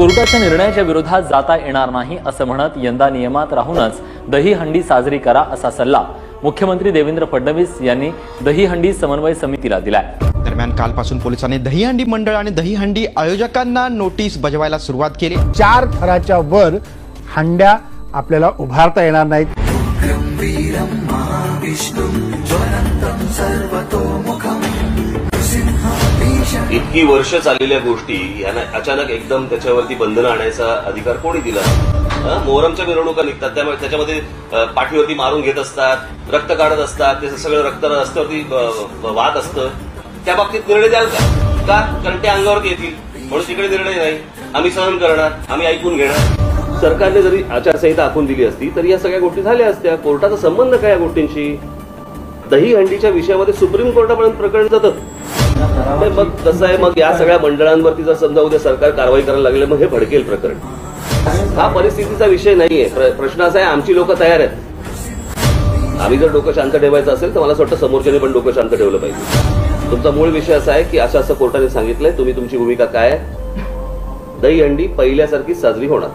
कोर्टाच्या निर्णयाच्या विरोधात जाता येणार नाही असं म्हणत यंदा नियमात राहूनच दहीहंडी साजरी करा असा सल्ला मुख्यमंत्री देवेंद्र फडणवीस यांनी दहीहंडी समन्वय समितीला दिलाय। दरम्यान कालपासून पोलिसांनी दहीहंडी मंडळ आणि दहीहंडी आयोजकांना नोटीस बजावायला सुरुवात केली। 4 थराच्या वर हंड्या आपल्याला उभारता येणार नाहीत। इतकी वर्ष चाललेल्या गोष्टी यांना अचानक एकदम त्याच्यावरती बंधनं आणायचा अधिकार कोणी दिला? मोहरमच्या मिरवणुका निघतात, त्यामुळे त्याच्यामध्ये पाठीवरती मारून घेत असतात, रक्त काढत असतात, ते सगळं रक्त रस्त्यावरती वाहत असतं। त्या बाबतीत निर्णय द्याल का? कारण ते अंगावरती येतील म्हणून तिकडे निर्णय नाही। आम्ही सहन करणार, आम्ही ऐकून घेणार। सरकारने जरी आचारसंहिता आखून दिली असती तरी या सगळ्या गोष्टी झाल्या असत्या। कोर्टाचा संबंध काय या गोष्टींशी? दहीहंडीच्या विषयामध्ये सुप्रीम कोर्टापर्यंत प्रकरण जातं। मग कसं आहे, मग या सगळ्या मंडळांवरती जर समजा उद्या सरकार कारवाई करायला लागले मग हे भडकेल प्रकरण। हा परिस्थितीचा विषय नाहीये। प्रश्न असा आहे, आमची लोक तयार आहेत। आम्ही जर डोकं शांत ठेवायचं असेल तर मला असं वाटतं समोरच्याने पण डोकं शांत ठेवलं पाहिजे। तुमचा मूळ विषय असा आहे की असं कोर्टाने सांगितलंय, तुम्ही तुमची भूमिका काय आहे? दहीहंडी पहिल्यासारखीच साजरी होणार।